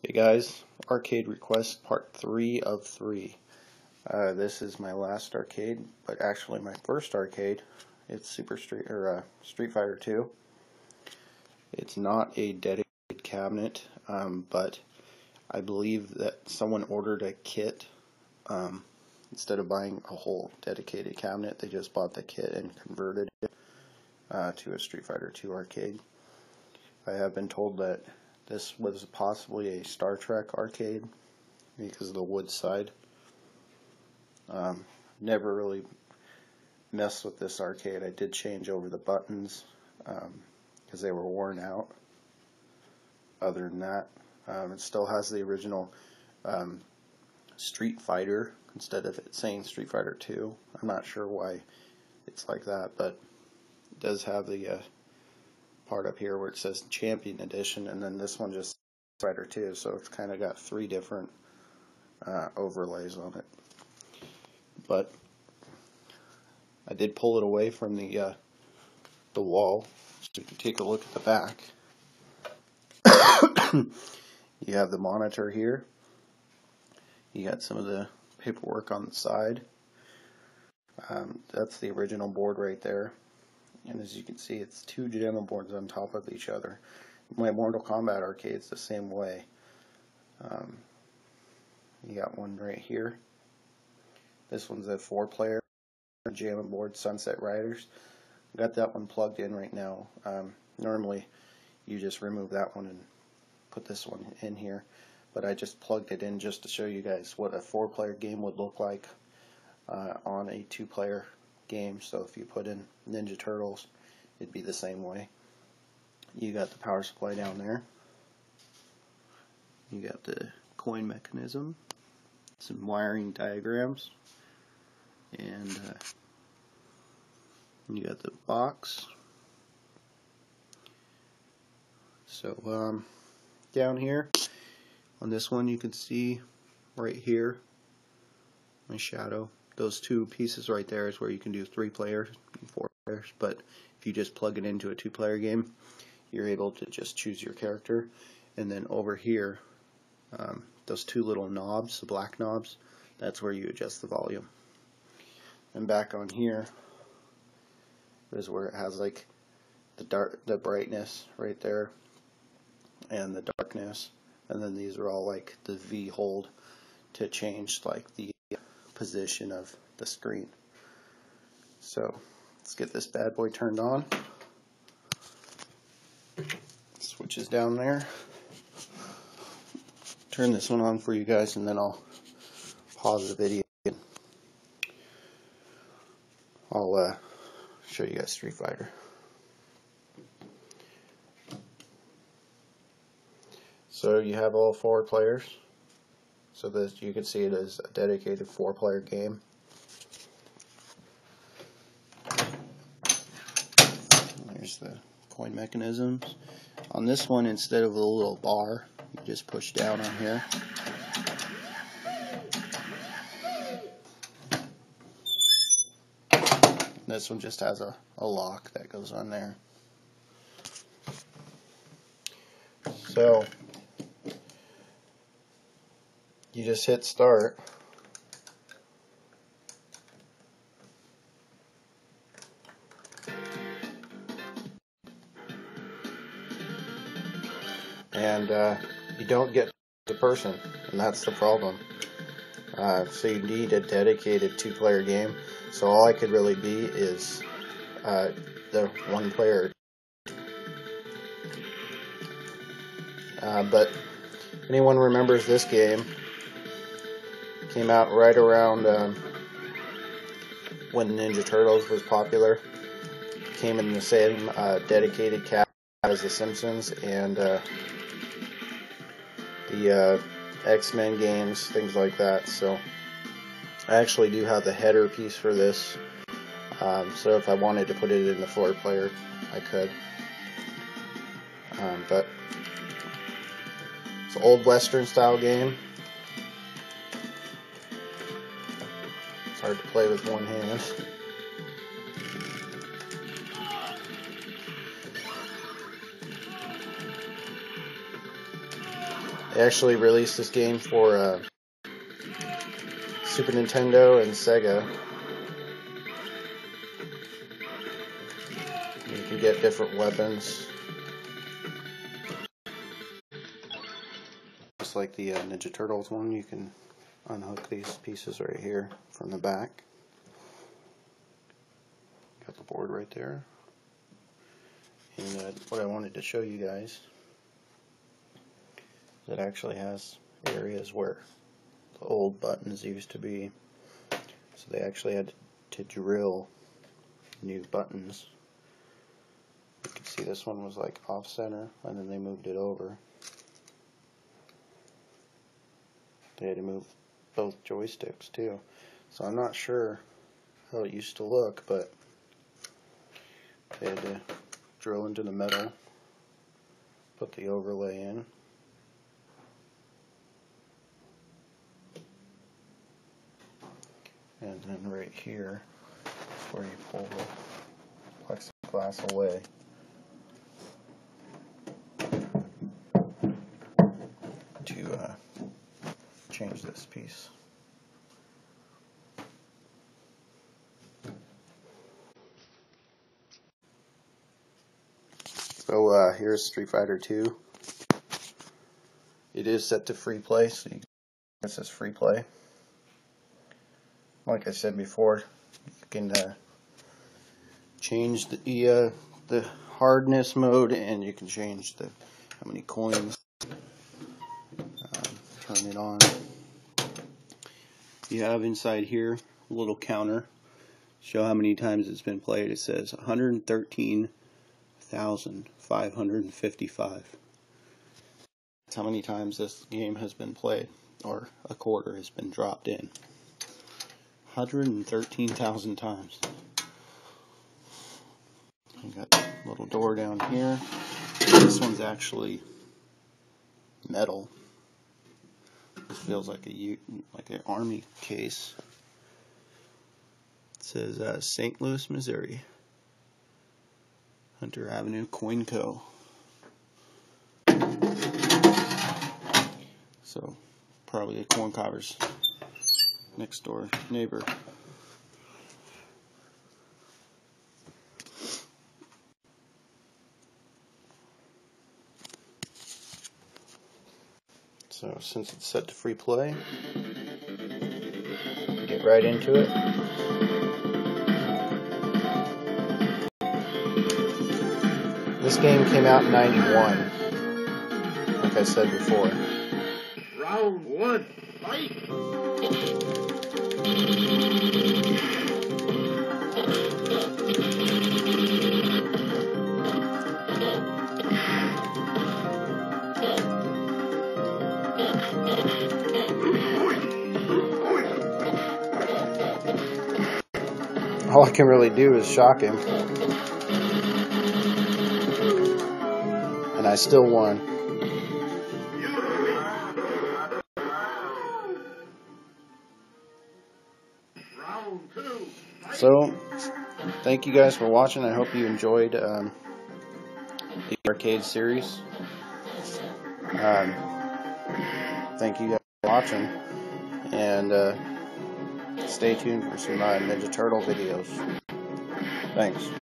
Hey guys, Arcade Request Part 3 of 3. This is my last arcade, but actually my first arcade. It's Street Fighter 2. It's not a dedicated cabinet, but I believe that someone ordered a kit. Instead of buying a whole dedicated cabinet, they just bought the kit and converted it to a Street Fighter 2 arcade. I have been told that this was possibly a Star Trek arcade because of the wood side. Never really messed with this arcade. I did change over the buttons because they were worn out. Other than that, it still has the original Street Fighter instead of it saying Street Fighter 2. I'm not sure why it's like that, but it does have the part up here where it says Champion Edition, and then this one just Street Fighter 2, so it's kind of got three different overlays on it. But I did pull it away from the wall, so you can take a look at the back. You have the monitor here. You got some of the paperwork on the side. That's the original board right there. And as you can see, it's two JAMMA boards on top of each other. My Mortal Kombat arcade's the same way. You got one right here. This one's a 4-player JAMMA board, Sunset Riders. Got that one plugged in right now. Normally, you just remove that one and put this one in here. But I just plugged it in just to show you guys what a 4-player game would look like on a 2-player game. So if you put in Ninja Turtles, it'd be the same way. You got the power supply down there. You got the coin mechanism, some wiring diagrams, and you got the box. So down here on this one, you can see right here my shadow. Those two pieces right there is where you can do 3 players and 4 players, but if you just plug it into a 2-player game, you're able to just choose your character. And then over here, those 2 little knobs, the black knobs, that's where you adjust the volume. And back on here is where it has like the brightness right there and the darkness, and then these are all like the V hold to change like the position of the screen. So let's get this bad boy turned on. Switch is down there. Turn this one on for you guys, and then I'll pause the video and I'll show you guys Street Fighter. So you have all 4 players. So that you can see it as a dedicated 4-player game. There's the coin mechanisms. On this one, instead of a little bar, you just push down on here. This one just has a lock that goes on there. So you just hit start. And you don't get the person, and that's the problem. So you need a dedicated 2-player game. So all I could really be is the 1 player. But anyone remembers this game? Came out right around when Ninja Turtles was popular. Came in the same dedicated cab as The Simpsons and the X-Men games, things like that. So I actually do have the header piece for this. So if I wanted to put it in the 4-player, I could. But it's an old Western style game. It's hard to play with one hand. They actually released this game for Super Nintendo and Sega. You can get different weapons. Just like the Ninja Turtles one, you can unhook these pieces right here from the back. Got the board right there. And what I wanted to show you guys is it actually has areas where the old buttons used to be. So they actually had to drill new buttons. You can see this one was like off center, and then they moved it over. They had to move both joysticks too. So I'm not sure how it used to look, but they had to drill into the metal, put the overlay in. And then right here is where you pull the plexiglass away. To change this piece. So here's Street Fighter 2. It is set to free play, so this is free play. Like I said before, you can change the hardness mode, and you can change how many coins. Turn it on. You have inside here a little counter. Show how many times it's been played. It says 113,555. That's how many times this game has been played, or a quarter has been dropped in. 113,000 times. You got a little door down here. This one's actually metal. This feels like an army case. It says St. Louis, Missouri. Hunter Avenue Coin Co. So probably a coin cobber's next door neighbor. So since it's set to free play, get right into it. This game came out in '91, like I said before. Round one, fight! All I can really do is shock him. And I still won. So, thank you guys for watching. I hope you enjoyed the arcade series. Thank you guys for watching. And stay tuned for some Ninja Turtle videos. Thanks.